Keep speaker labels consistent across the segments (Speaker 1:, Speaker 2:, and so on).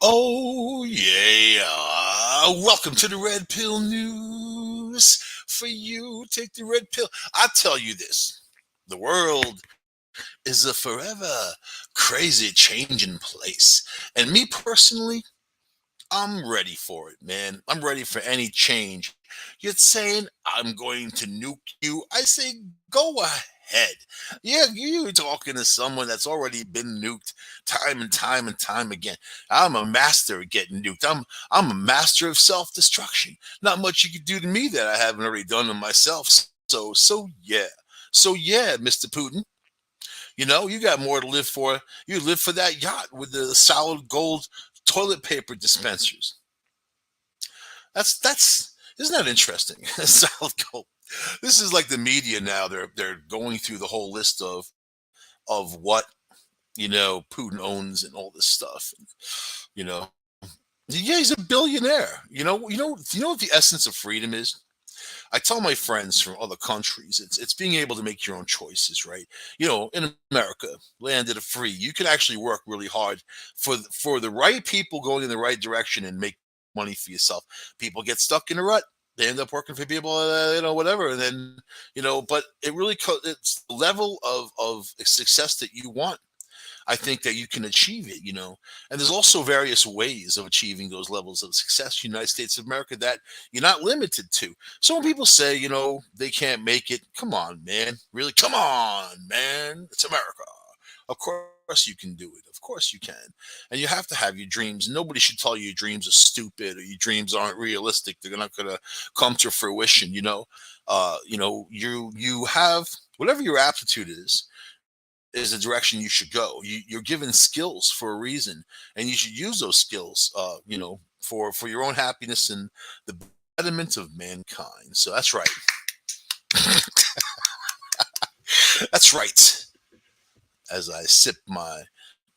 Speaker 1: Oh, yeah. Welcome to the Red Pill News. For you, take the red pill. I tell you this, the world is a forever crazy changing place. And me personally, I'm ready for it, man. I'm ready for any change. You're saying I'm going to nuke you. I say go ahead. Yeah, you're talking to someone that's already been nuked time and time and time again. I'm a master at getting nuked. I'm a master of self-destruction. Not much you could do to me that I haven't already done to myself. So yeah. So yeah, Mr. Putin. You got more to live for. You live for that yacht with the solid gold toilet paper dispensers. That's isn't that interesting? Solid gold. This is like the media now. They're going through the whole list of what Putin owns and all this stuff. You know, yeah, he's a billionaire. You know what the essence of freedom is. I tell my friends from other countries, it's being able to make your own choices, right? In America, land of the free, you can actually work really hard for the right people going in the right direction and make money for yourself. People get stuck in a rut. They end up working for people, whatever, and then But it's the level of success that you want. I think that you can achieve it. And there's also various ways of achieving those levels of success, United States of America, that you're not limited to. So when people say, they can't make it, come on, man. Really? Come on, man. It's America. Of course you can do it. Of course you can. And you have to have your dreams. Nobody should tell you your dreams are stupid or your dreams aren't realistic. They're not going to come to fruition, you have whatever your aptitude is the direction you should go. You're given skills for a reason, and you should use those skills, for your own happiness and the betterment of mankind. So that's right. That's right. As I sip my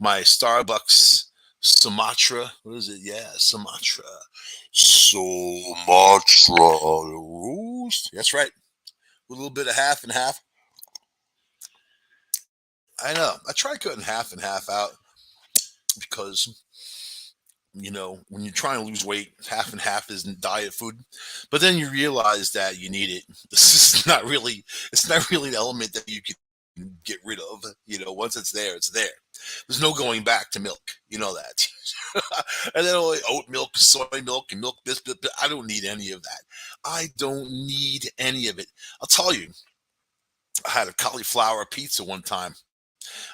Speaker 1: Starbucks Sumatra. What is it? Yeah, Sumatra. Sumatra roast. That's right. A little bit of half and half. I know. I try cutting half and half out because when you're trying to lose weight, half and half isn't diet food. But then you realize that you need it. This is not really it's not really an element that you can get rid of. Once it's there, it's there. There's no going back to milk. You know that. And then all the oat milk, soy milk, and milk biscuit. I don't need any of that. I don't need any of it. I'll tell you, I had a cauliflower pizza one time.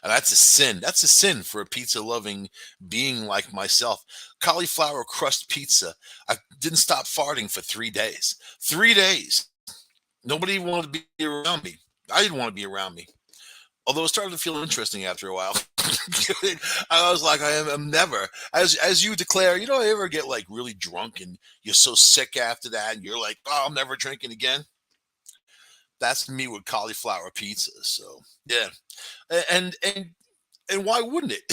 Speaker 1: And that's a sin. That's a sin for a pizza loving being like myself. Cauliflower crust pizza. I didn't stop farting for 3 days. 3 days. Nobody wanted to be around me. I didn't want to be around me. Although it started to feel interesting after a while. I was like, I'm never. As you declare, you ever get like really drunk and you're so sick after that, and you're like, oh, I'm never drinking again. That's me with cauliflower pizza. So yeah, and and why wouldn't it?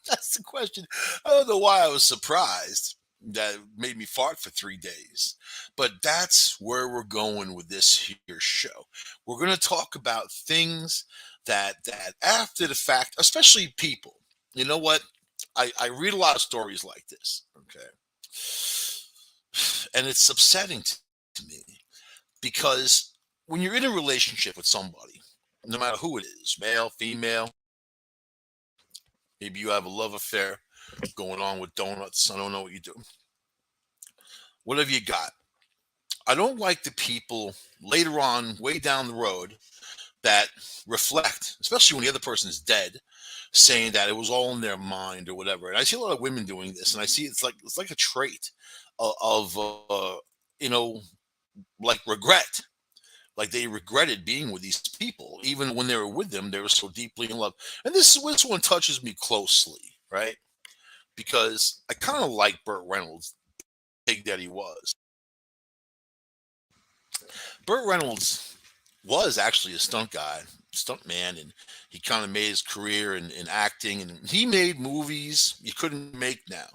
Speaker 1: That's the question. I don't know why I was surprised that it made me fart for 3 days, but that's where we're going with this here show. We're going to talk about things that after the fact, especially people. You know what? I read a lot of stories like this. Okay, and it's upsetting to me because when you're in a relationship with somebody, no matter who it is, male, female, maybe you have a love affair going on with donuts. I don't know what you do. Whatever you got. I don't like the people later on, way down the road, that reflect, especially when the other person is dead, saying that it was all in their mind or whatever. And I see a lot of women doing this, and I see it's like a trait of you know like regret. Like they regretted being with these people, even when they were with them, they were so deeply in love. And this one touches me closely, right? Because I kind of like Burt Reynolds, big that he was. Burt Reynolds was actually a stunt guy, stunt man, and he kind of made his career in acting, and he made movies you couldn't make now.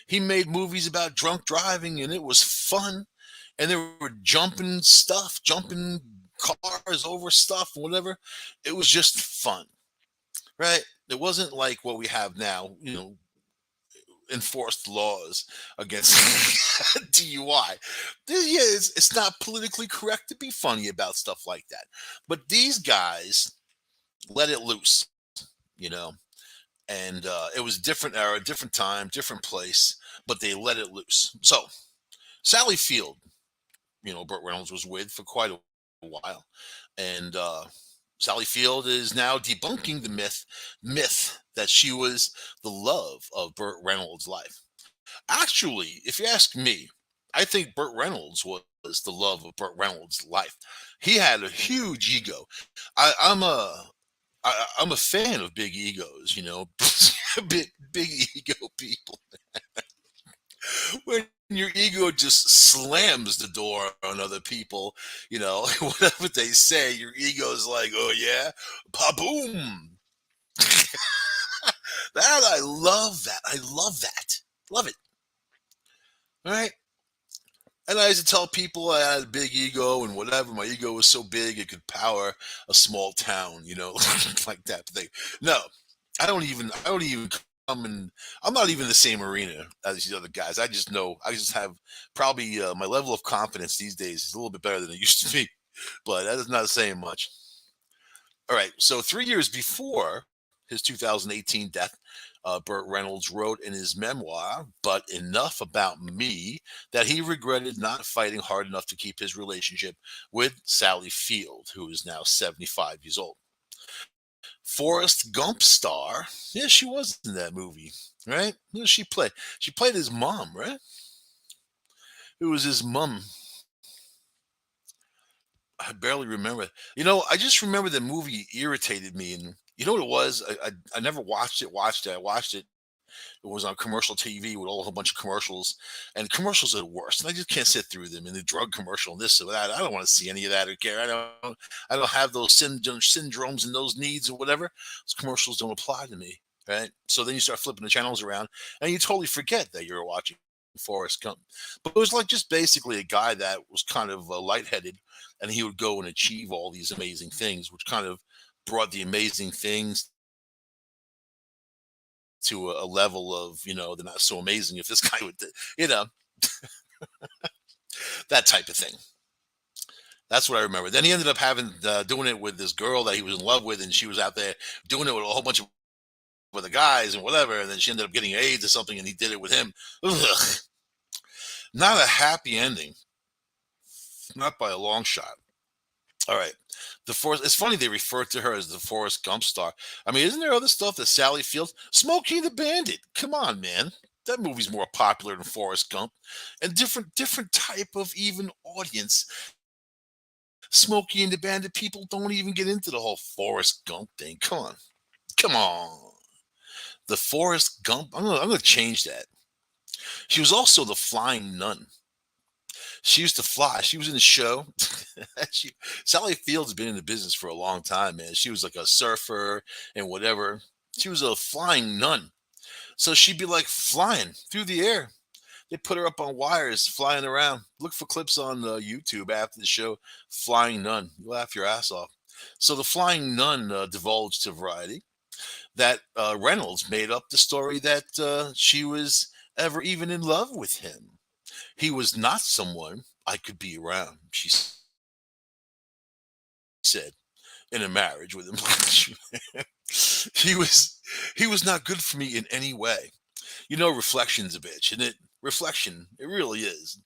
Speaker 1: He made movies about drunk driving, and it was fun, and they were jumping stuff, jumping cars over stuff, whatever. It was just fun, right? It wasn't like what we have now, enforced laws against DUI. Yeah, it's not politically correct to be funny about stuff like that. But these guys let it loose, you know, and it was a different era, different time, different place, but they let it loose. So Sally Field, Burt Reynolds was with for quite a while, and Sally Field is now debunking the myth that she was the love of Burt Reynolds' life. Actually, if you ask me, I think Burt Reynolds was the love of Burt Reynolds' life. He had a huge ego. I'm a fan of big egos, big ego people. When your ego just slams the door on other people, whatever they say, your ego is like, oh yeah, pa boom. That I love that. I love that. Love it. All right. And I used to tell people I had a big ego and whatever. My ego was so big it could power a small town, like that thing. No, I don't even come in. I'm not even in the same arena as these other guys. I just know. I just have probably my level of confidence these days is a little bit better than it used to be, but that is not saying much. All right. So 3 years before his 2018 death, Burt Reynolds wrote in his memoir, "But enough about me," that he regretted not fighting hard enough to keep his relationship with Sally Field, who is now 75 years old. Forrest Gump star. Yeah, she was in that movie, right? Who did she play? She played his mom, right? It was his mom. I barely remember. I just remember the movie irritated me, and you know what it was? I never watched it. Watched it. I watched it. It was on commercial TV with a whole bunch of commercials, and commercials are the worst. And I just can't sit through them. And the drug commercial, and this or that. I don't want to see any of that or care. I don't have those syndromes and those needs or whatever. Those commercials don't apply to me, right? So then you start flipping the channels around, and you totally forget that you're watching Forrest Gump. But it was like just basically a guy that was kind of lightheaded, and he would go and achieve all these amazing things, which kind of brought the amazing things to a level of they're not so amazing if this guy would you know that type of thing. That's what I remember. Then he ended up having doing it with this girl that he was in love with, and she was out there doing it with a whole bunch of other guys and whatever, and then she ended up getting AIDS or something, and he did it with him. Ugh. Not a happy ending, not by a long shot. All right. The Forrest. It's funny they refer to her as the Forrest Gump star. I mean, isn't there other stuff that Sally Fields, Smokey the Bandit? Come on, man. That movie's more popular than Forrest Gump, and different type of even audience. Smokey and the Bandit people don't even get into the whole Forrest Gump thing. Come on. The Forrest Gump. I'm gonna change that. She was also the Flying Nun. She used to fly. She was in the show. she, Sally Fields has been in the business for a long time, man. She was like a surfer and whatever. She was a flying nun. So she'd be like flying through the air. They put her up on wires, flying around. Look for clips on YouTube after the show. Flying Nun. You laugh your ass off. So the Flying Nun divulged to Variety that Reynolds made up the story that she was ever even in love with him. He was not someone I could be around, she said, in a marriage with him. he was he was not good for me in any way. Reflection's a bitch, isn't it? Reflection, it really is.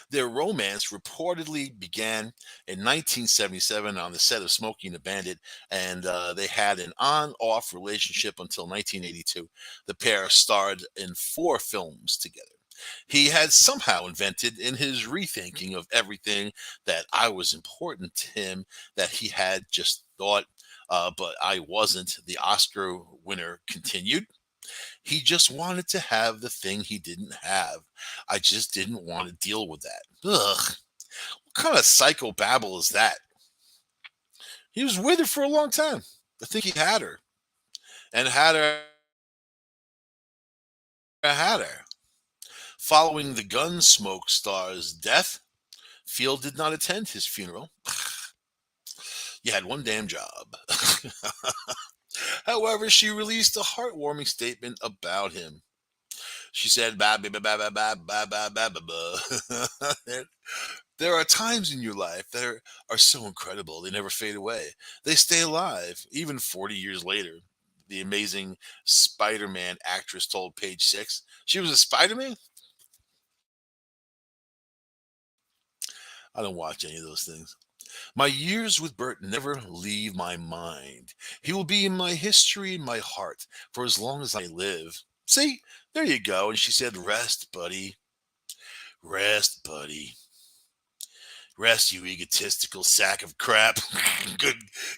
Speaker 1: Their romance reportedly began in 1977 on the set of Smokey and the Bandit, and they had an on off relationship until 1982. The pair starred in 4 films together. He had somehow invented in his rethinking of everything that I was important to him that he had just thought, but I wasn't. The Oscar winner continued. He just wanted to have the thing he didn't have. I just didn't want to deal with that. Ugh. What kind of psychobabble is that? He was with her for a long time. I think he had her. And had her. Following the Gunsmoke star's death, Field did not attend his funeral. You had one damn job. However, she released a heartwarming statement about him. She said, "Ba ba ba ba ba ba ba ba ba ba ba." There are times in your life that are so incredible, they never fade away. They stay alive, even 40 years later. The amazing Spider Man actress told Page Six she was a Spider Man. I don't watch any of those things. My years with Bert never leave my mind. He will be in my history and my heart for as long as I live. See, there you go. And she said, "Rest, buddy. Rest, buddy. Rest, you egotistical sack of crap. good,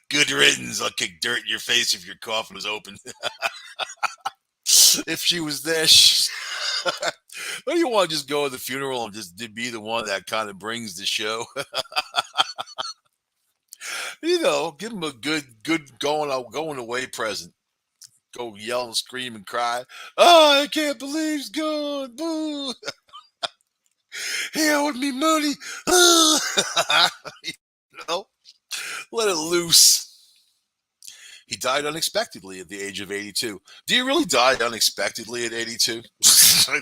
Speaker 1: good riddance. I'll kick dirt in your face if your coffin was open." If she was there, don't you want to just go to the funeral and just be the one that kind of brings the show? Give him a good going away present. Go yell and scream and cry. "Oh, I can't believe he's gone. Boo. He owed me money." you know, let it loose. He died unexpectedly at the age of 82. Do you really die unexpectedly at 82? I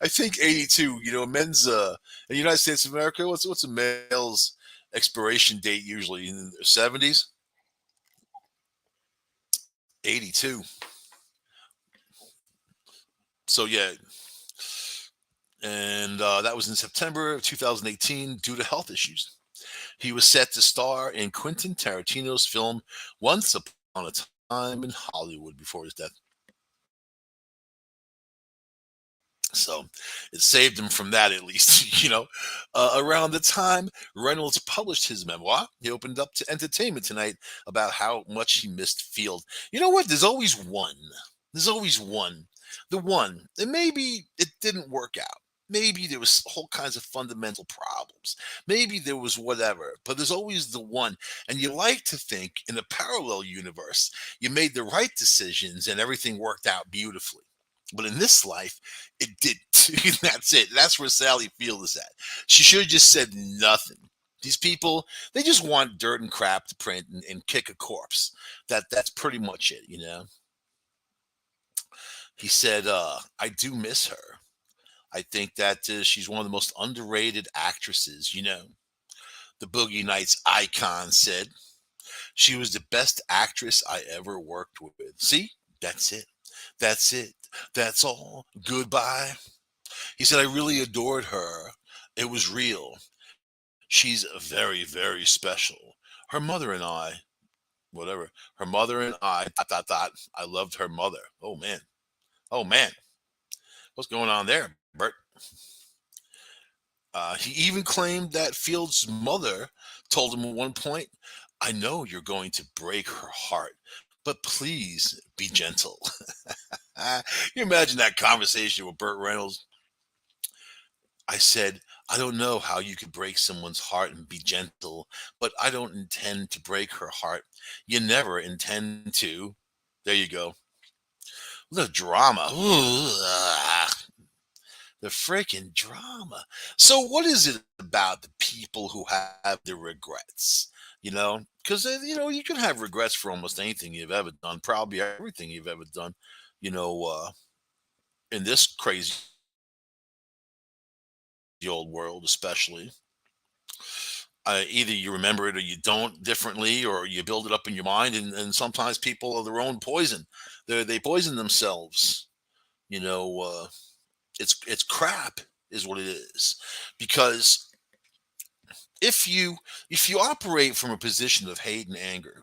Speaker 1: think 82. Men's in the United States of America. What's a male's expiration date usually in the 70s? 82. So yeah, and that was in September of 2018 due to health issues. He was set to star in Quentin Tarantino's film Once Upon a Time in Hollywood before his death. So it saved him from that at least. Around the time Reynolds published his memoir, he opened up to Entertainment Tonight about how much he missed Field. You know what? There's always one. There's always one. The one. And maybe it didn't work out. Maybe there was whole kinds of fundamental problems. Maybe there was whatever, but there's always the one. And you like to think in a parallel universe, you made the right decisions and everything worked out beautifully. But in this life, it didn't. That's it. That's where Sally Field is at. She should have just said nothing. These people, they just want dirt and crap to print and kick a corpse. That's pretty much it. He said, "I do miss her. I think that she's one of the most underrated actresses. The Boogie Nights icon said she was the best actress I ever worked with. See, that's it. That's it. That's all. Goodbye." He said, "I really adored her. It was real. She's very, very special. Her mother and I, whatever, her mother and I, dot, dot, dot, I loved her mother." Oh, man. Oh, man. What's going on there, Bert? He even claimed that Field's mother told him at one point, "I know you're going to break her heart, but please be gentle." You imagine that conversation with Burt Reynolds. I said, "I don't know how you could break someone's heart and be gentle, but I don't intend to break her heart. You never intend to." There you go. The drama. Ooh, the freaking drama. So, what is it about the people who have the regrets? Because you can have regrets for almost anything you've ever done, probably everything you've ever done. You know, uh, in this crazy old world, especially. Either you remember it or you don't differently, or you build it up in your mind. And sometimes people are their own poison. They poison themselves. You know, it's crap, is what it is. Because if you operate from a position of hate and anger,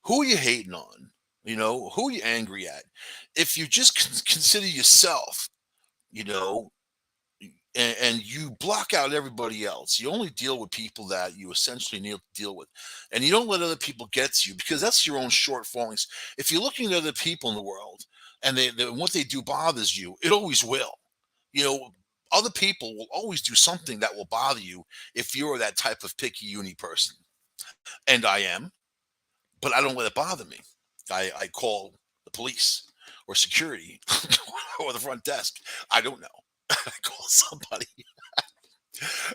Speaker 1: who are you hating on? Who are you angry at? If you just consider yourself, you know, and you block out everybody else. You only deal with people that you essentially need to deal with, and you don't let other people get to you, because that's your own shortfallings. If you're looking at other people in the world and what they do bothers you, it always will. You know, Other people will always do something that will bother you if you're that type of picky uni person, and I am, but I don't let it bother me. I call the police or security or the front desk. I don't know. I call somebody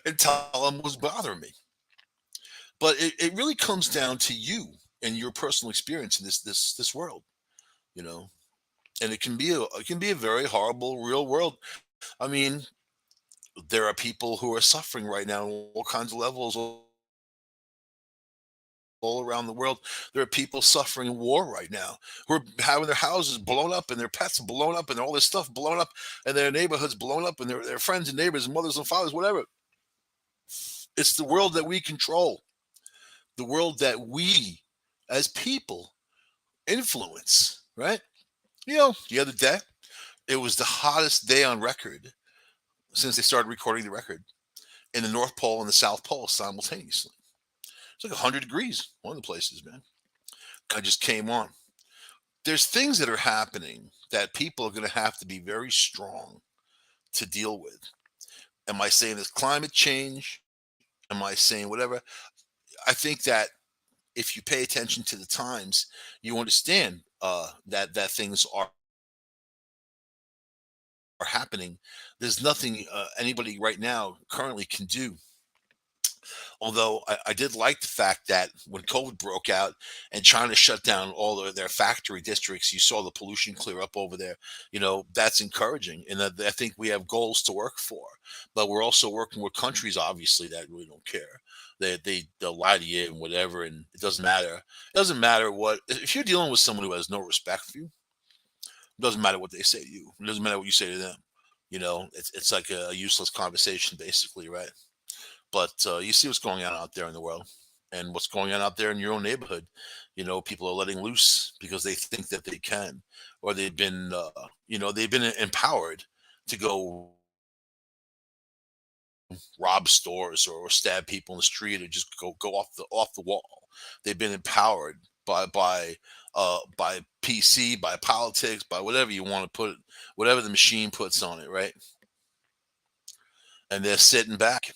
Speaker 1: and tell them what's bothering me. But it really comes down to you and your personal experience in this world, you know. and it can be a very horrible real world. I mean, there are people who are suffering right now on all kinds of levels all around the world. There are people suffering in war right now who are having their houses blown up and their pets blown up and all this stuff blown up and their neighborhoods blown up and their friends and neighbors and mothers and fathers, whatever. It's the world that we control, the world that we as people influence, right? The other day, it was the hottest day on record since they started recording the record in the North Pole and the South Pole simultaneously. It's like 100 degrees, one of the places, man. I just came on. There's things that are happening that people are going to have to be very strong to deal with. Am I saying it's climate change? Am I saying whatever? I think that if you pay attention to the times, you understand that things are happening. There's nothing anybody right now currently can do. Although I did like the fact that when COVID broke out and China shut down all of their factory districts, you saw the pollution clear up over there. That's encouraging. And I think we have goals to work for. But we're also working with countries, obviously, that really don't care. They'll lie to you and whatever, and it doesn't matter. It doesn't matter what, if you're dealing with someone who has no respect for you, it doesn't matter what they say to you. It doesn't matter what you say to them. It's like a useless conversation, basically, right? But you see what's going on out there in the world and what's going on out there in your own neighborhood. People are letting loose because they think that they can, or they've been empowered to go rob stores or stab people in the street or just go off the wall. They've been empowered by PC, by politics, by whatever you want to put, whatever the machine puts on it, right? And they're sitting back,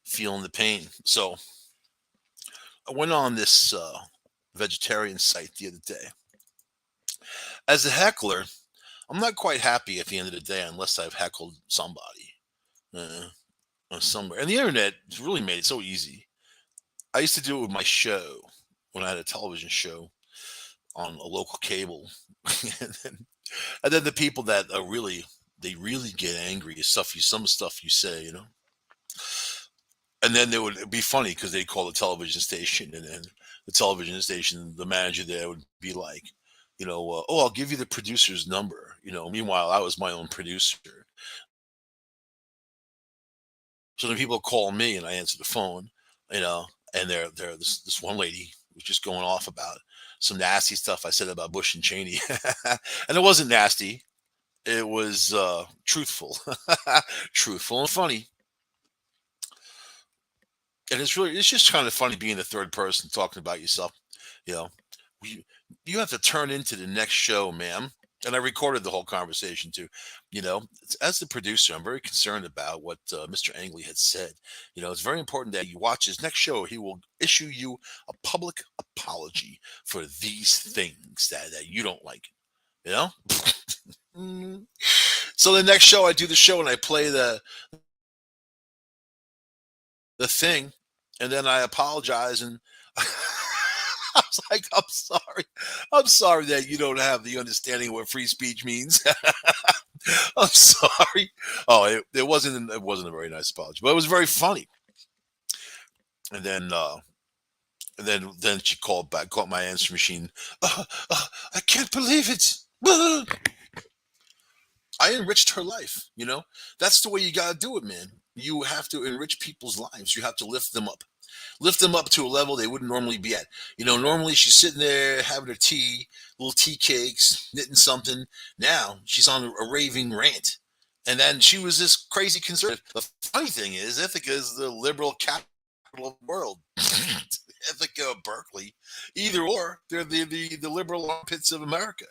Speaker 1: feeling the pain. So I went on this vegetarian site the other day. As a heckler, I'm not quite happy at the end of the day unless I've heckled somebody or somewhere. And the internet has really made it so easy. I used to do it with my show when I had a television show on a local cable, and then the people that are really get angry at some stuff you say, and then they would be funny because they call the television station, and then the television station, the manager there would be like, oh, I'll give you the producer's number. Meanwhile, I was my own producer. So then people call me, and I answer the phone, you know, and they're this one lady was just going off about some nasty stuff I said about Bush and Cheney, and it wasn't nasty. It was truthful, truthful and funny. And it's just kind of funny being the third person talking about yourself. You know, you, you have to turn into the next show, ma'am. And I recorded the whole conversation too. As the producer, I'm very concerned about what Mr. Angley had said. It's very important that you watch his next show. He will issue you a public apology for these things that you don't like. You know. Mm. So the next show, I do the show and I play the thing, and then I apologize and I was like, I'm sorry that you don't have the understanding of what free speech means. I'm sorry. Oh, it wasn't a very nice apology, but it was very funny. And then she called back, called my answer machine. I can't believe it. I enriched her life. That's the way you gotta do it, man. You have to enrich people's lives. You have to lift them up to a level they wouldn't normally be at. Normally she's sitting there having her tea, little tea cakes, knitting something. Now she's on a raving rant. And then she was this crazy conservative. The funny thing is, Ithaca is the liberal capital of the world. Ithaca, Berkeley, either or, they're the liberal armpits of America.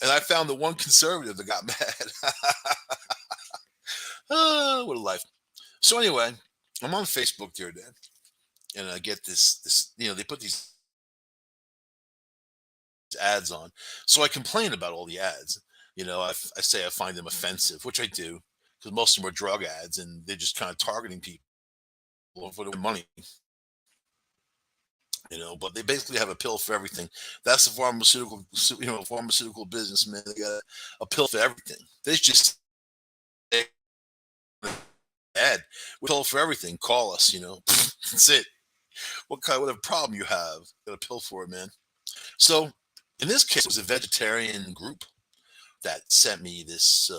Speaker 1: And I found the one conservative that got mad. What a life. So anyway, I'm on Facebook the other day, and I get this. They put these ads on, so I complain about all the ads. I say I find them offensive, which I do, because most of them are drug ads, and they're just kind of targeting people for the money. But they basically have a pill for everything. That's the pharmaceutical business, man. They got a pill for everything. They just ad with pill for everything. Call us, that's it. Whatever problem you have, got a pill for it, man. So in this case, it was a vegetarian group that sent me this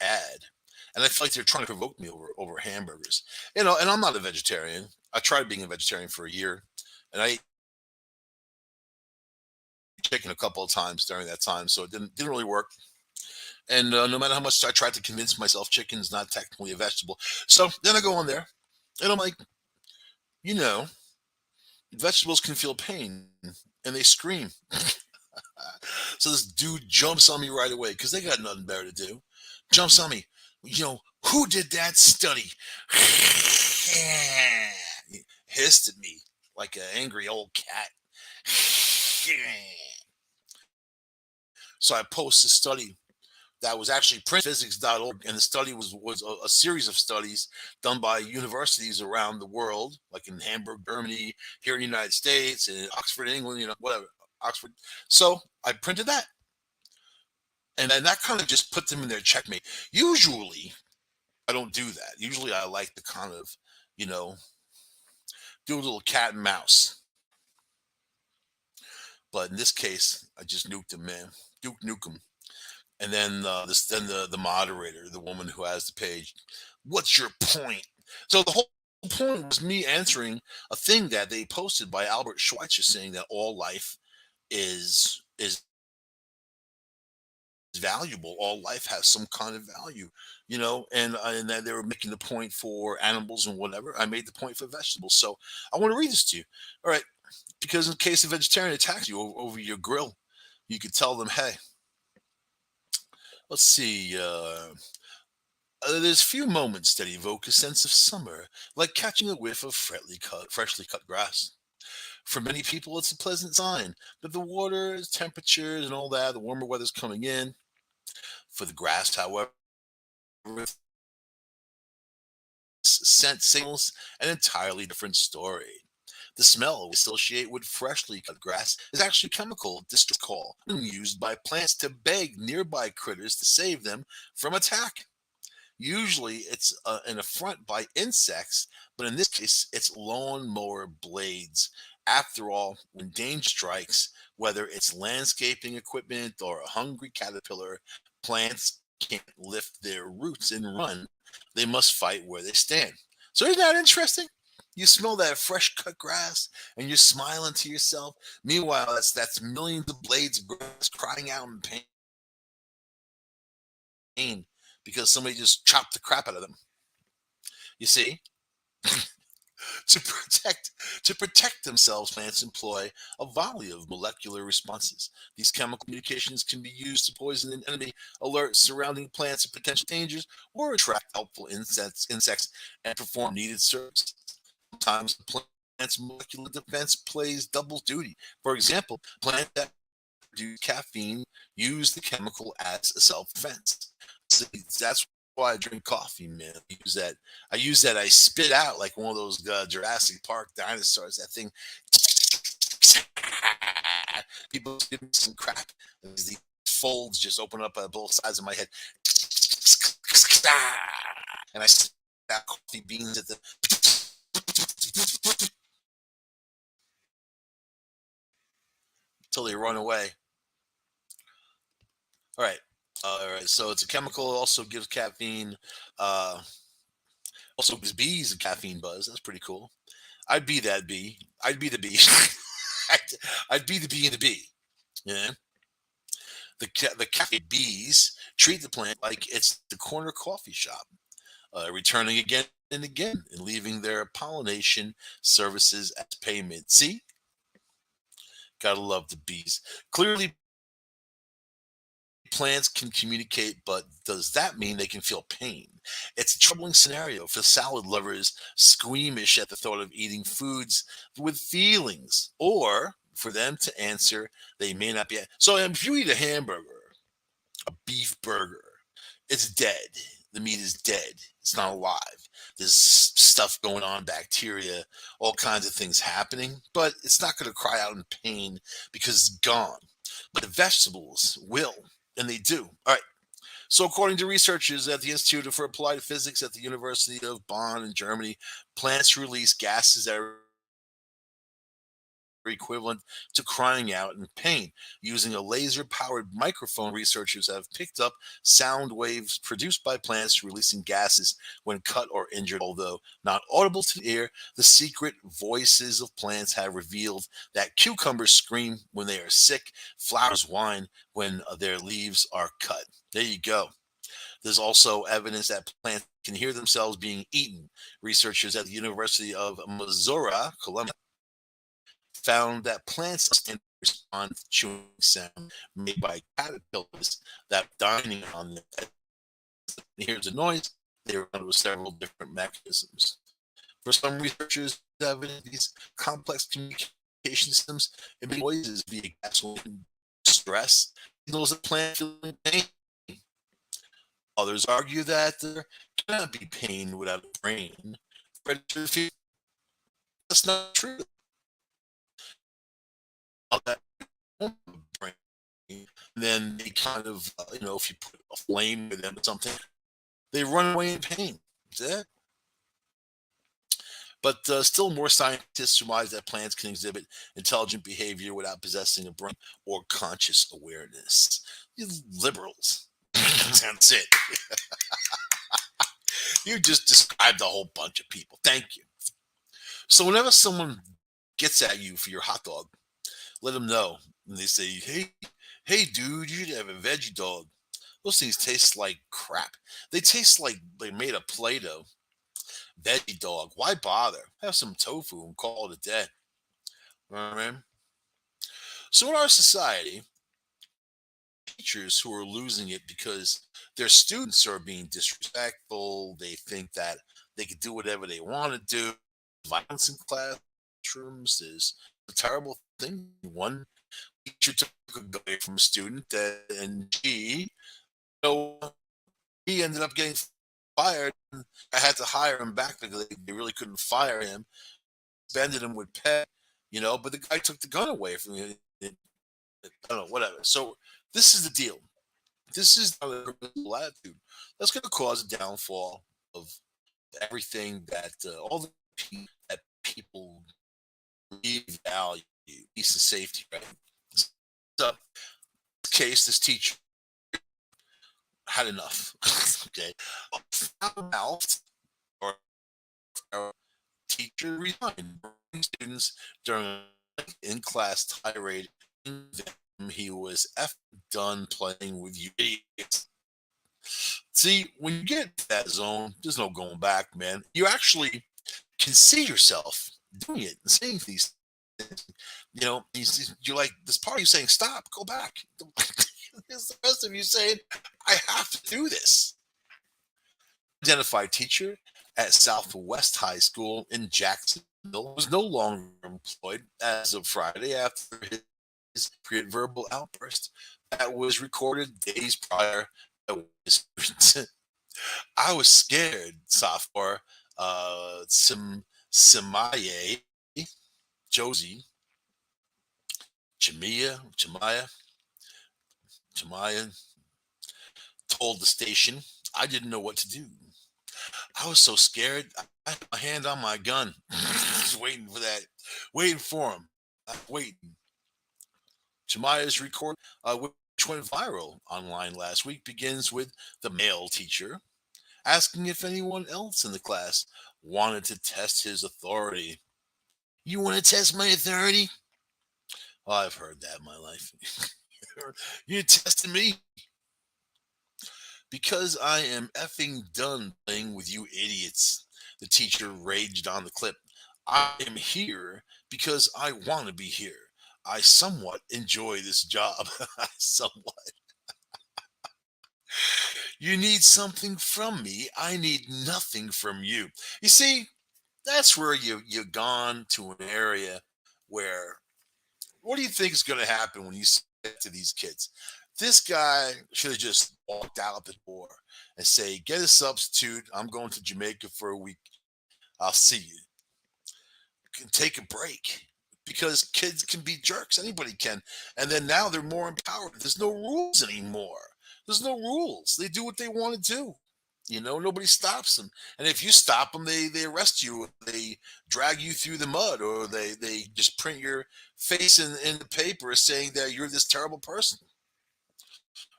Speaker 1: ad, and I feel like they're trying to provoke me over hamburgers. And I'm not a vegetarian. I tried being a vegetarian for a year, and I ate chicken a couple of times during that time, so it didn't really work. And no matter how much I tried to convince myself chicken is not technically a vegetable, so then I go on there, and I'm like, you know, vegetables can feel pain, and they scream. So this dude jumps on me right away because they got nothing better to do. Jumps on me. Who did that study? He hissed at me like an angry old cat. So I post a study that was actually printphysics.org, and the study was a series of studies done by universities around the world, like in Hamburg, Germany, here in the United States, and in Oxford, England, whatever, Oxford. So I printed that, and then that kind of just put them in their checkmate. Usually, I don't do that. Usually, I like to kind of, you know, do a little cat and mouse. But in this case, I just nuked him, man. Duke Nukem. And then the moderator, the woman who has the page, what's your point? So the whole point was me answering a thing that they posted by Albert Schweitzer, saying that all life is valuable. All life has some kind of value, and that they were making the point for animals and whatever. I made the point for vegetables. So I want to read this to you. All right, because in case a vegetarian attacks you over your grill, you could tell them, hey, let's see. There's few moments that evoke a sense of summer, like catching a whiff of freshly cut grass. For many people, it's a pleasant sign that the water, temperatures, and all that, the warmer weather's coming in. For the grass, however, scent signals an entirely different story. The smell we associate with freshly cut grass is actually a chemical distress call used by plants to beg nearby critters to save them from attack. Usually it's an affront by insects, but in this case, it's lawnmower blades. After all, when danger strikes, whether it's landscaping equipment or a hungry caterpillar, plants can't lift their roots and run. They must fight where they stand. So isn't that interesting? You smell that fresh cut grass and you're smiling to yourself. Meanwhile, that's millions of blades of grass crying out in pain because somebody just chopped the crap out of them. You see, to protect themselves, plants employ a volley of molecular responses. These chemical communications can be used to poison an enemy, alert surrounding plants of potential dangers, or attract helpful insects and perform needed service. Sometimes the plant's molecular defense plays double duty. For example, plants that produce caffeine use the chemical as a self-defense. So that's why I drink coffee, man. I use that. I spit out like one of those Jurassic Park dinosaurs. That thing. People give me some crap. These folds just open up at both sides of my head, and I spit out coffee beans at the until they run away. All right. All right. So it's a chemical. Also gives caffeine. Uh, Also gives bees a caffeine buzz. That's pretty cool. I'd be that bee. I'd be the bee. I'd, I'd be the bee in the bee. Yeah. The cafe bees treat the plant like it's the corner coffee shop, returning again and again and leaving their pollination services as payment. See, gotta love the bees. Clearly, plants can communicate, but does that mean they can feel pain? It's a troubling scenario for salad lovers squeamish at the thought of eating foods with feelings, or for them to answer they may not be. So if you eat a hamburger, a beef burger, it's dead. the meat is dead. It's not alive. There's stuff going on, bacteria, all kinds of things happening, but it's not going to cry out in pain because it's gone. But the vegetables will, and they do. All right. So, according to researchers at the Institute for Applied Physics at the University of Bonn in Germany, plants release gases that are equivalent to crying out in pain. Using a laser powered microphone, researchers have picked up sound waves produced by plants releasing gases when cut or injured. Although not audible to the ear, the secret voices of plants have revealed that cucumbers scream when they are sick, flowers whine when their leaves are cut. There you go. There's also evidence that plants can hear themselves being eaten. Researchers at the University of Missouri, Columbia, found that plants can respond to chewing sound made by caterpillars that are dining on them. Here's a noise. They respond with several different mechanisms. For some researchers, evidence these complex communication systems emit noises via gasoline stress signals the plant feeling pain. Others argue that there cannot be pain without a brain. That's not true. That brain. And then they kind of, if you put a flame with them or something, they run away in pain. That's it. But still, more scientists surmise that plants can exhibit intelligent behavior without possessing a brain or conscious awareness. You liberals. That's it. You just described a whole bunch of people. Thank you. So whenever someone gets at you for your hot dog, let them know. And they say, hey, dude, you should have a veggie dog. Those things taste like crap. They taste like they made of Play-Doh. Veggie dog. Why bother? Have some tofu and call it a day. You know what I mean? So in our society, teachers who are losing it because their students are being disrespectful. They think that they can do whatever they want to do. Violence in classrooms is a terrible thing. One teacher took a gun away from a student, and he ended up getting fired. I had to hire him back because they really couldn't fire him. Suspended him with pay, but the guy took the gun away from me. I don't know, whatever. So this is the deal. This is the attitude that's going to cause a downfall of everything that all the that people really value, peace and safety, right? So, in this case, this teacher had enough. Okay, mouth or teacher resigned. Students during in class tirade. He was done playing with you idiots. See, when you get to that zone, there's no going back, man. You actually can see yourself doing it and saying these things. You're like, this part of you saying, stop, go back. There's the rest of you saying, I have to do this. Identified teacher at Southwest High School in Jacksonville was no longer employed as of Friday after his verbal outburst that was recorded days prior. I was scared, sophomore Samaye, Josie, Jamia told the station, I didn't know what to do. I was so scared. I had my hand on my gun, just waiting for that, waiting for him. Waiting. Jemiah's record, which went viral online last week, begins with the male teacher asking if anyone else in the class wanted to test his authority. You want to test my authority? Oh, I've heard that in my life. You testing me? Because I am effing done playing with you idiots, the teacher raged on the clip. I am here because I want to be here. I somewhat enjoy this job. Somewhat. You need something from me. I need nothing from you. You see, that's where you've gone to an area where what do you think is going to happen when you say to these kids? This guy should have just walked out the door and say, "Get a substitute. I'm going to Jamaica for a week. I'll see you. Can take a break." Because kids can be jerks. Anybody can. And then now they're more empowered. There's no rules anymore. There's no rules. They do what they want to do. Nobody stops them. And if you stop them, they arrest you. They drag you through the mud, or they just print your face in the paper saying that you're this terrible person,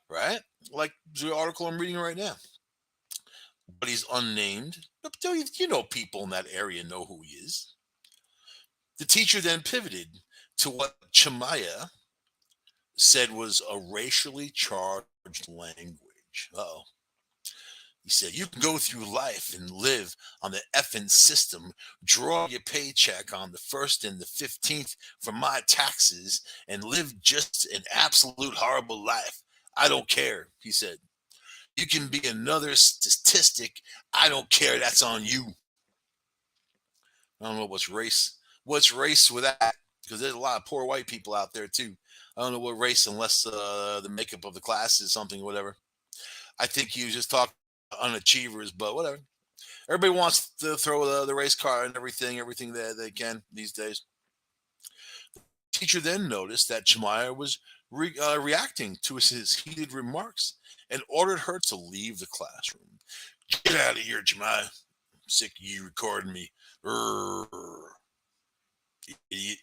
Speaker 1: right? Like the article I'm reading right now. But he's unnamed. But people in that area know who he is. The teacher then pivoted to what Chamaya said was a racially charged language. Oh. He said, "You can go through life and live on the effing system, draw your paycheck on the 1st and the 15th from my taxes, and live just an absolute horrible life. I don't care," he said. "You can be another statistic. I don't care. That's on you." I don't know what's race. What's race with that? Because there's a lot of poor white people out there too. I don't know what race, unless the makeup of the class is something, whatever. I think he was just talking unachievers, but whatever. Everybody wants to throw the race car and everything that they can these days. Teacher then noticed that Jemiah was reacting to his heated remarks and ordered her to leave the classroom. "Get out of here, Jemiah. I'm sick of you recording me. Urgh, idiot.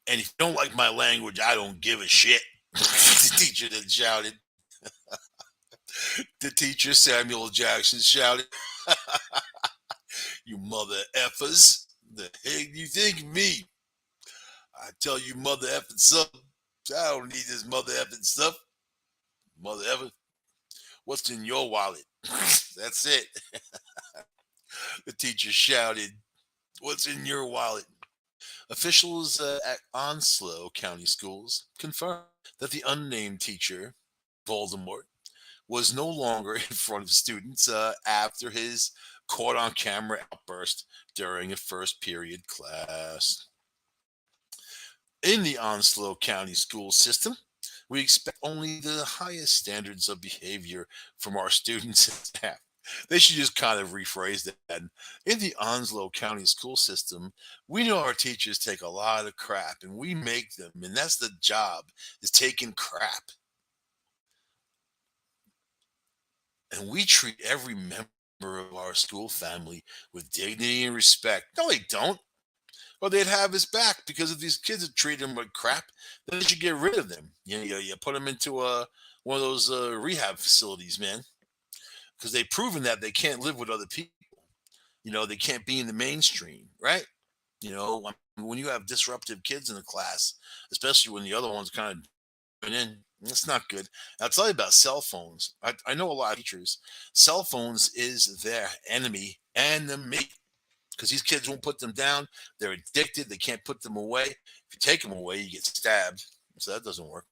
Speaker 1: And if you don't like my language, I don't give a shit." The teacher then shouted. The teacher, Samuel Jackson, shouted, "You mother effers. The heck you think of me? I tell you, mother effing something. I don't need this mother effing stuff. Mother effer, what's in your wallet?" That's it. The teacher shouted, "What's in your wallet?" Officials at Onslow County Schools confirmed that the unnamed teacher, Voldemort, was no longer in front of students after his caught on camera outburst during a first period class. In the Onslow County school system, we expect only the highest standards of behavior from our students and staff. They should just kind of rephrase that. In the Onslow County school system, we know our teachers take a lot of crap and we make them, and that's the job, is taking crap. And we treat every member of our school family with dignity and respect. No, they don't. Or they'd have his back, because if these kids are treating him like crap, then they should get rid of them. You put them into one of those rehab facilities, man, because they've proven that they can't live with other people. They can't be in the mainstream, right? When you have disruptive kids in the class, especially when the other ones kind of in. It's not good. I'll tell you about cell phones. I know a lot of teachers. Cell phones is their enemy, because these kids won't put them down. They're addicted. They can't put them away. If you take them away, you get stabbed. So that doesn't work.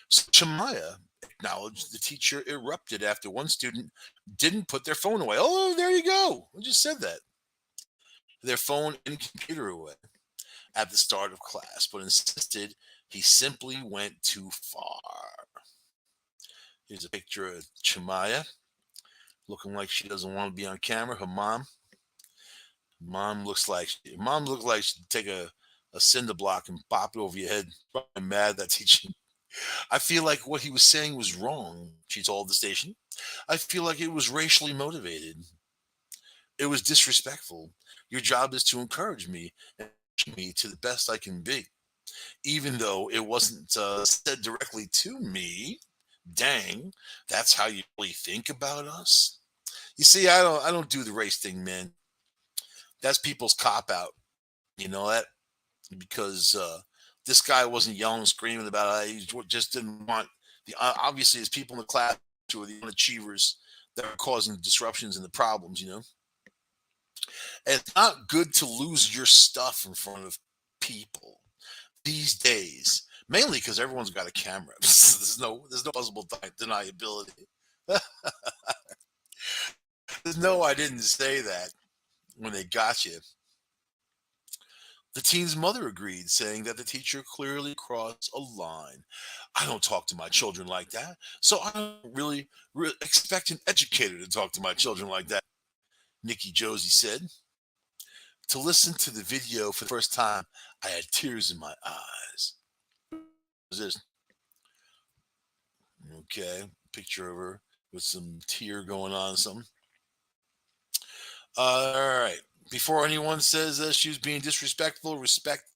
Speaker 1: So Chamaya acknowledged the teacher erupted after one student didn't put their phone away. Oh, there you go. I just said that. Their phone and computer away at the start of class, but insisted he simply went too far. Here's a picture of Chamaya looking like she doesn't want to be on camera. Her mom looked like she'd take a cinder block and bop it over your head. Probably mad that teaching. I feel like what he was saying was wrong, she told the station. I feel like it was racially motivated. It was disrespectful. Your job is to encourage me and push me to the best I can be, even though it wasn't said directly to me. Dang, that's how you really think about us. You see, I don't do the race thing, man. That's people's cop out. You know that, because this guy wasn't yelling and screaming about it. He just didn't want the obviously there's people in the class who are the unachievers that are causing disruptions and the problems. And it's not good to lose your stuff in front of people these days, mainly because everyone's got a camera. There's no possible deniability. There's no, I didn't say that when they got you. The teen's mother agreed, saying that the teacher clearly crossed a line. I don't talk to my children like that, so I don't really expect an educator to talk to my children like that, Nikki Josie said. To listen to the video for the first time, I had tears in my eyes. What's this? Okay, picture of her with some tear going on, something. All right. Before anyone says that she was being disrespectful, respect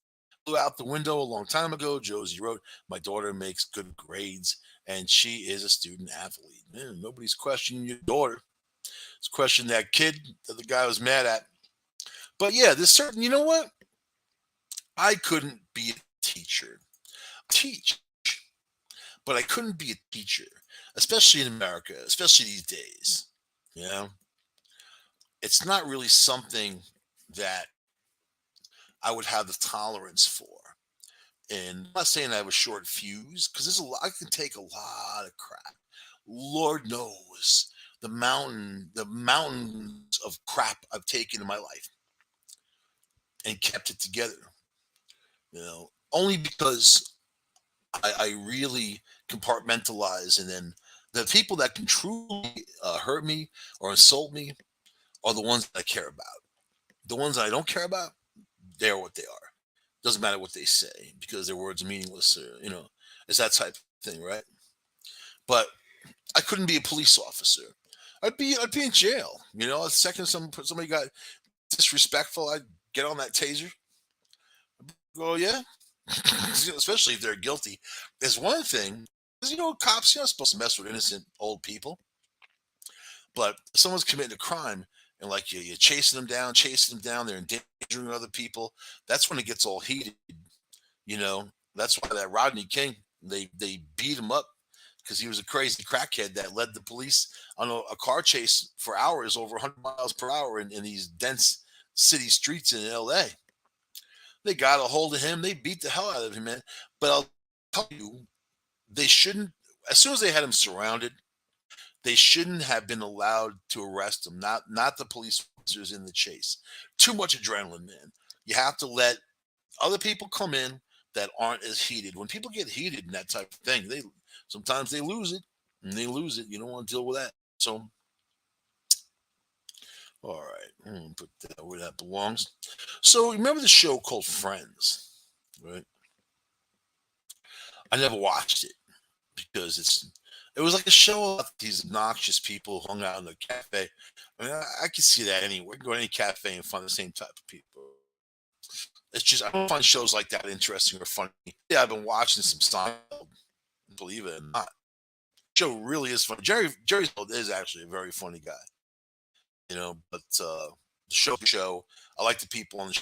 Speaker 1: flew out the window a long time ago. Josie wrote, "My daughter makes good grades, and she is a student athlete." Man, nobody's questioning your daughter. It's questioning that kid that the guy was mad at. But yeah, there's certain. You know what? I couldn't be a teacher. Teach, but I couldn't be a teacher, especially in America, especially these days. You know, it's not really something that I would have the tolerance for. And I'm not saying I have a short fuse because there's a lot. I can take a lot of crap. Lord knows the mountains of crap I've taken in my life and kept it together. Only because I really compartmentalize, and then the people that can truly hurt me or insult me are the ones that I care about. The ones that I don't care about, they're what they are. Doesn't matter what they say because their words are meaningless. Or, it's that type of thing, right? But I couldn't be a police officer. I'd be in jail. The second somebody got disrespectful, I'd get on that taser. Go, yeah, especially if they're guilty. There's one thing, because cops, you're not supposed to mess with innocent old people. But if someone's committing a crime and like you're chasing them down, they're endangering other people. That's when it gets all heated. That's why that Rodney King, they beat him up because he was a crazy crackhead that led the police on a car chase for hours over 100 miles per hour in these dense city streets in LA. They got a hold of him. They beat the hell out of him, man. But I'll tell you, they shouldn't, as soon as they had him surrounded, they shouldn't have been allowed to arrest him. Not the police officers in the chase. Too much adrenaline, man. You have to let other people come in that aren't as heated. When people get heated in that type of thing, they sometimes they lose it, and they lose it. You don't want to deal with that. So, all right, I'm gonna put that where that belongs. So, remember the show called Friends, right? I never watched it because it was like a show about these obnoxious people who hung out in the cafe. I mean, I can see that anywhere. You can go to any cafe and find the same type of people. It's just I don't find shows like that interesting or funny. Yeah, I've been watching some Seinfeld, believe it or not. Show really is funny. Jerry Seinfeld is actually a very funny guy, But the show, I like the people on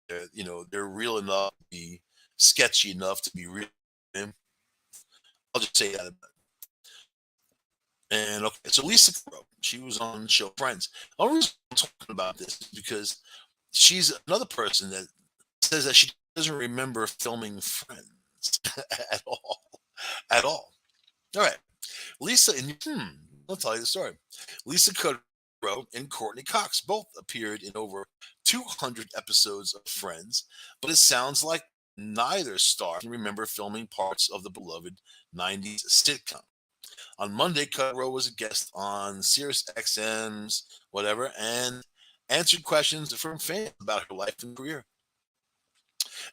Speaker 1: the show. They're real enough to be sketchy enough to be real. I'll just say that. And okay, so Lisa Kudrow, she was on the show Friends. The only reason I'm talking about this is because she's another person that says that she doesn't remember filming Friends at all. At all. All right. Lisa and I'll tell you the story. Lisa Kudrow and Courtney Cox both appeared in over 200 episodes of Friends, but it sounds like neither star can remember filming parts of the beloved 90s sitcom. On Monday, Kudrow was a guest on Sirius XM's whatever and answered questions from fans about her life and career.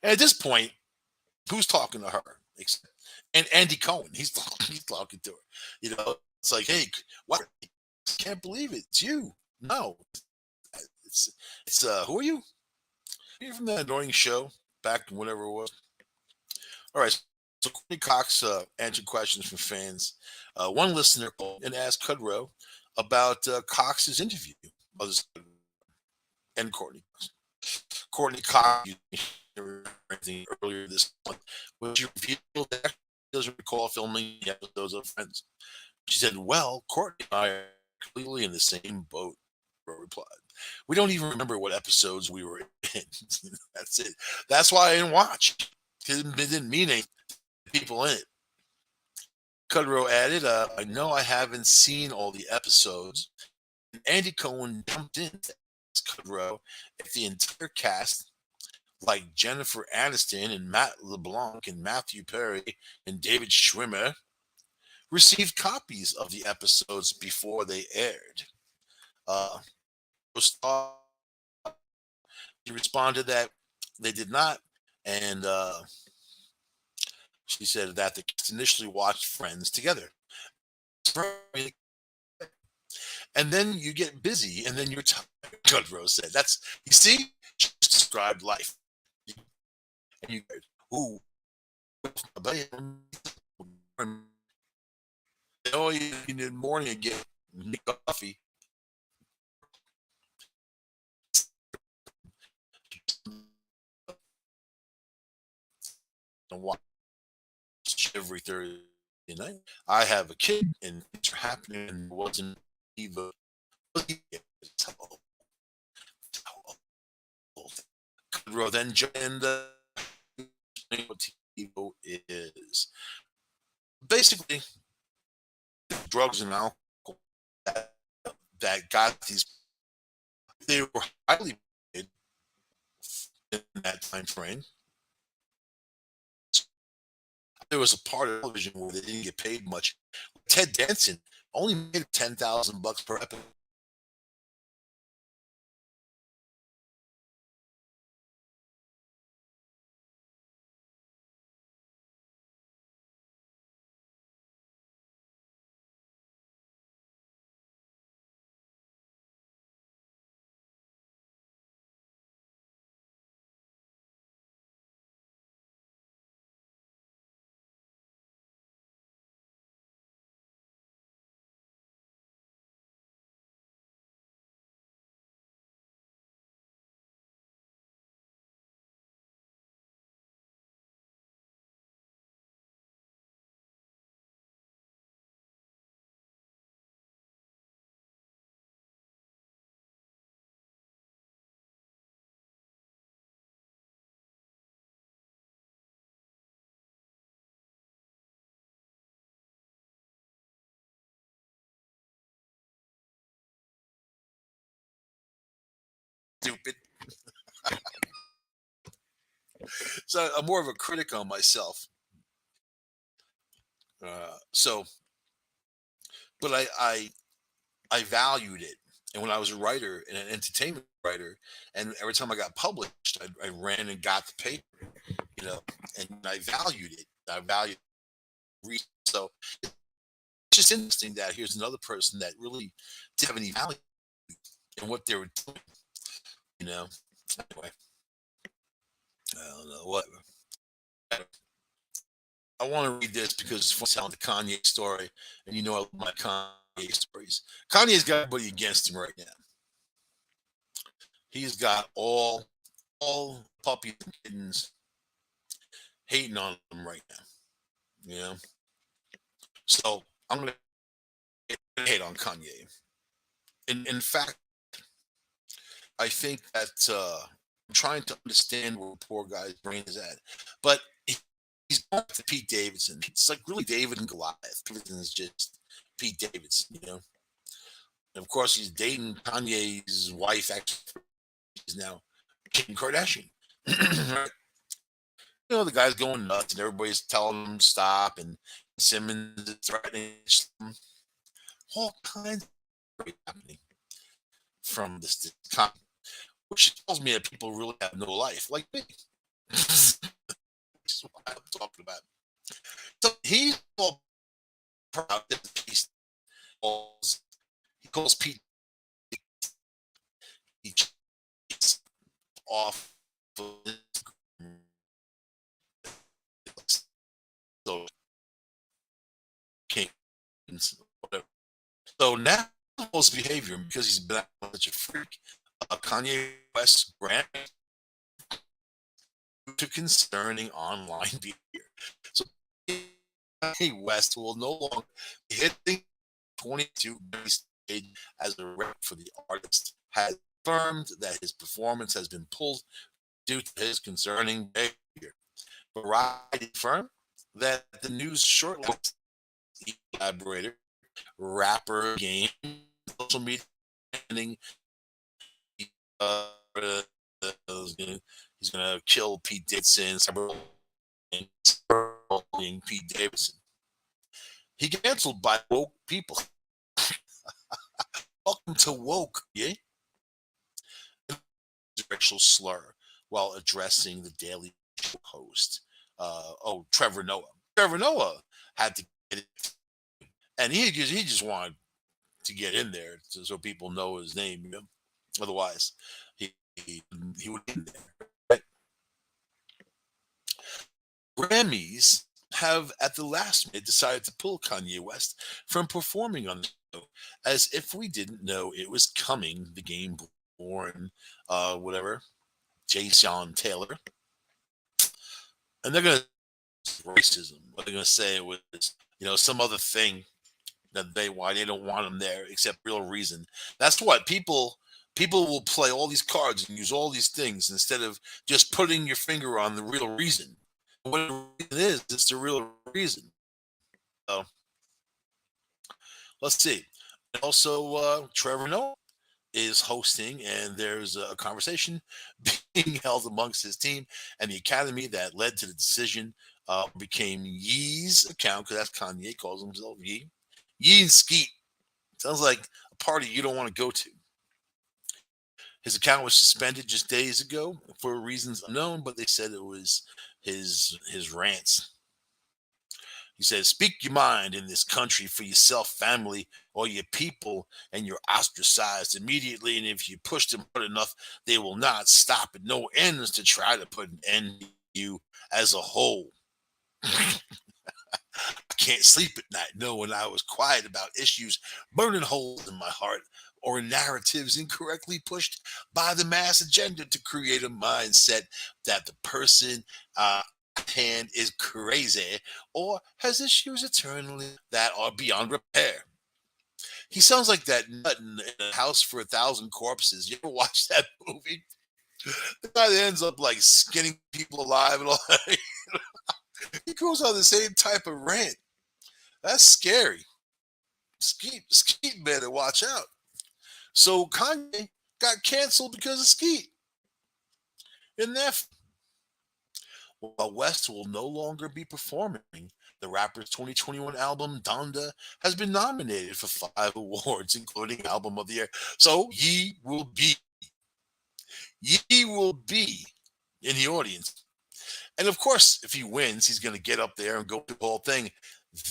Speaker 1: And at this point, who's talking to her? And Andy Cohen, he's talking to her. It's like, hey, what? Can't believe it. It's you. No, it's who are you? Are you from that annoying show back whenever it was? All right. So Courtney Cox answered questions from fans. One listener called and asked Kudrow about Cox's interview. And Courtney Cox. Courtney Cox earlier this month, which revealed that she doesn't recall filming the episodes of Friends. She said, "Well, Courtney and I are completely in the same boat." Kudrow replied, "We don't even remember what episodes we were in." That's it. That's why I didn't watch. It didn't mean anything to people in it. Kudrow added, "I know I haven't seen all the episodes." And Andy Cohen jumped in to ask Kudrow if the entire cast like Jennifer Aniston and Matt LeBlanc and Matthew Perry and David Schwimmer, received copies of the episodes before they aired. Uh, she responded that they did not, and she said that the kids initially watched Friends together. And then you get busy, and then you're tired. Rose said, "That's you see, she just described life." And you, ooh, oh, you in the morning and get coffee. And watch every Thursday night. I have a kid, and things are happening, and it wasn't even. Row then joined what TiVo is. Basically, drugs and alcohol that got these. They were highly paid in that time frame. There was a part of television where they didn't get paid much. Ted Danson only made $10,000 per episode. Stupid. So I'm more of a critic on myself. So, but I valued it. And when I was a writer and an entertainment writer, and every time I got published, I ran and got the paper, and I valued it. I valued research. So it's just interesting that here's another person that really didn't have any value in what they were doing, you know. Anyway, I don't know what. I want to read this because it's telling the Kanye story, and I love my Kanye stories. Kanye's got everybody against him right now. He's got all puppies and kittens hating on him right now. You know, so I'm gonna hate on Kanye. In fact, I think that I'm trying to understand where the poor guy's brain is at, but he's going to Pete Davidson. It's like really David and Goliath. Davidson is just Pete Davidson, And of course, he's dating Kanye's wife. Actually, is now Kim Kardashian. Right? The guy's going nuts, and everybody's telling him to stop, and Simmons is threatening him. All kinds of happening from this time, which tells me that people really have no life, like me. This is what I'm talking about. So he's all proud that he calls Pete off of so whatever. So now his behavior, because he's been such a freak, Kanye West grant to concerning online behavior. So Kanye West will no longer be hitting 22 stage as a rep for the artist, has confirmed that his performance has been pulled due to his concerning behavior. Variety confirmed that the news shortly collaborator, rapper, game, social media, uh, He's gonna kill Pete Davidson, cyberbullying Pete Davidson. He canceled by woke people. Welcome to woke, yeah. Racial slur while addressing the Daily Show host. Trevor Noah. Trevor Noah had to get it, and he just wanted to get in there so people know his name. Otherwise, he would be in there. Right? Grammys have at the last minute decided to pull Kanye West from performing on the show, as if we didn't know it was coming. The game born, whatever, Jason Taylor, and they're gonna racism. What they're gonna say it was, some other thing that why they don't want him there, except real reason. That's what people will play all these cards and use all these things instead of just putting your finger on the real reason. What the reason is, it's the real reason. So let's see. Also, Trevor Noah is hosting, and there's a conversation being held amongst his team and the academy that led to the decision. Became Yee's account, because that's Kanye calls himself Yee. Yee and Skeet sounds like a party you don't want to go to. His account was suspended just days ago for reasons unknown, but they said it was his rants. He says, "Speak your mind in this country for yourself, family, or your people, and you're ostracized immediately. And if you push them hard enough, they will not stop at no ends to try to put an end to you as a whole." I can't sleep at night knowing I was quiet about issues burning holes in my heart, or narratives incorrectly pushed by the mass agenda to create a mindset that the person at hand is crazy or has issues internally that are beyond repair. He sounds like that nut in a house for 1,000 corpses. You ever watch that movie? The guy that ends up like skinning people alive and all that. He goes on the same type of rant. That's scary. Skeet better watch out. So Kanye got canceled because of Skeet. And that, while West will no longer be performing, the rapper's 2021 album Donda has been nominated for 5 awards, including Album of the Year. So Ye will be in the audience. And of course, if he wins, he's going to get up there and go through the whole thing.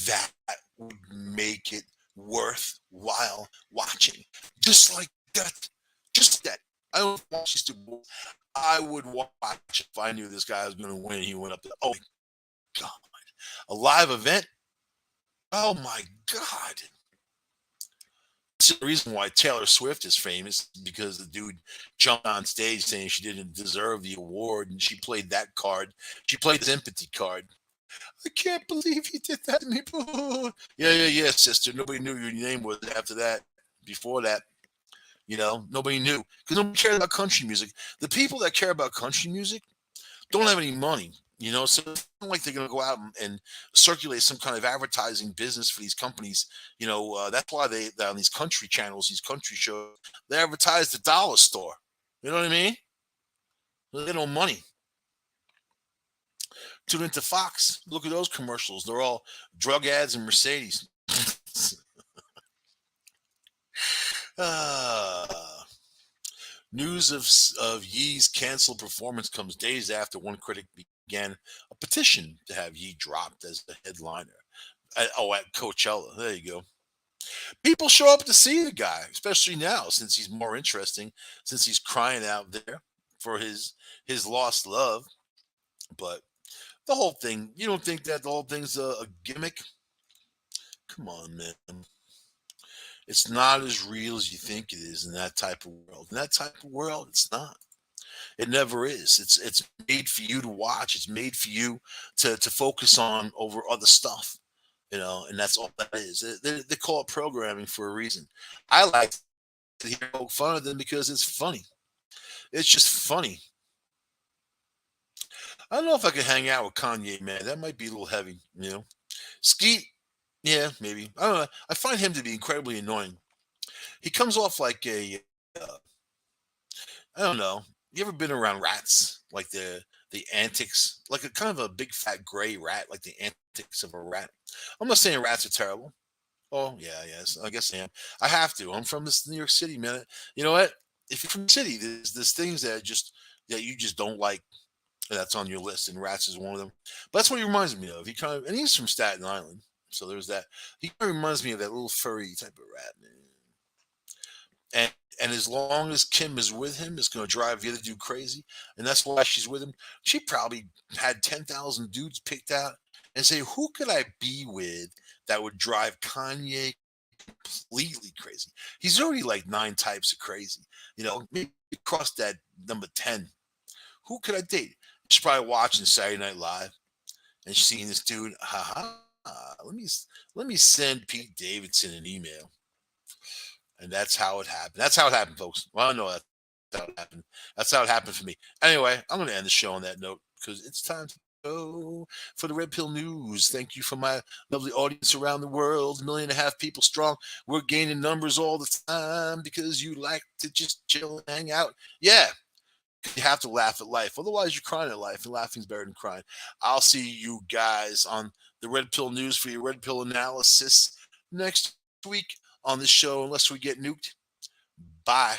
Speaker 1: That would make it worthwhile watching. Just like that. Just that. I don't watch these Super Bowl. I would watch if I knew this guy was going to win. He went up there. Oh my God. A live event? Oh my God. That's the reason why Taylor Swift is famous, because the dude jumped on stage saying she didn't deserve the award, and she played that card. She played the sympathy card. I can't believe he did that to me. Yeah, yeah, yeah, sister. Nobody knew your name was after that. Before that, nobody knew, because nobody cared about country music. The people that care about country music don't have any money. So it's not like they're going to go out and circulate some kind of advertising business for these companies. That's why they on these country channels, these country shows, they advertise the dollar store. You know what I mean? They don't money. Tune into Fox. Look at those commercials. They're all drug ads and Mercedes. uh, News of Yee's canceled performance comes days after one critic began a petition to have Yee dropped as the headliner. At Coachella. There you go. People show up to see the guy, especially now since he's more interesting, since he's crying out there for his lost love. But the whole thing, you don't think that the whole thing's a gimmick? Come on, man. It's not as real as you think it is in that type of world. In that type of world, it's not. It never is. It's made for you to watch. It's made for you to focus on over other stuff. And that's all that is. They call it programming for a reason. I like to hear poke fun of them because it's funny. It's just funny. I don't know if I could hang out with Kanye, man. That might be a little heavy. Skeet, yeah, maybe. I don't know. I find him to be incredibly annoying. He comes off like I don't know, You ever been around rats? Like the antics, like a kind of a big fat gray rat, like the antics of a rat. I'm not saying rats are terrible. Oh yeah, yes, I guess I am. I have to. I'm from this New York City, man. You know what? If you're from the city, there's things that you just don't like that's on your list, and rats is one of them. But that's what he reminds me of. He kind of, and he's from Staten Island, so there's that. He kind of reminds me of that little furry type of rat, man. And as long as Kim is with him, it's going to drive the other dude crazy, and that's why she's with him. She probably had 10,000 dudes picked out and say, "Who could I be with that would drive Kanye completely crazy?" He's already like nine types of crazy. Maybe cross that number 10. Who could I date? She's probably watching Saturday Night Live and she's seeing this dude. Ha ha. Let me send Pete Davidson an email, and that's how it happened. That's how it happened, folks. Well, I know that's how it happened. That's how it happened for me. Anyway, I'm going to end the show on that note because it's time to go for the Red Pill News. Thank you for my lovely audience around the world, 1.5 million people strong. We're gaining numbers all the time because you like to just chill and hang out. Yeah, you have to laugh at life. Otherwise, you're crying at life, and laughing's better than crying. I'll see you guys on the Red Pill News for your Red Pill analysis next week on the show, unless we get nuked. Bye.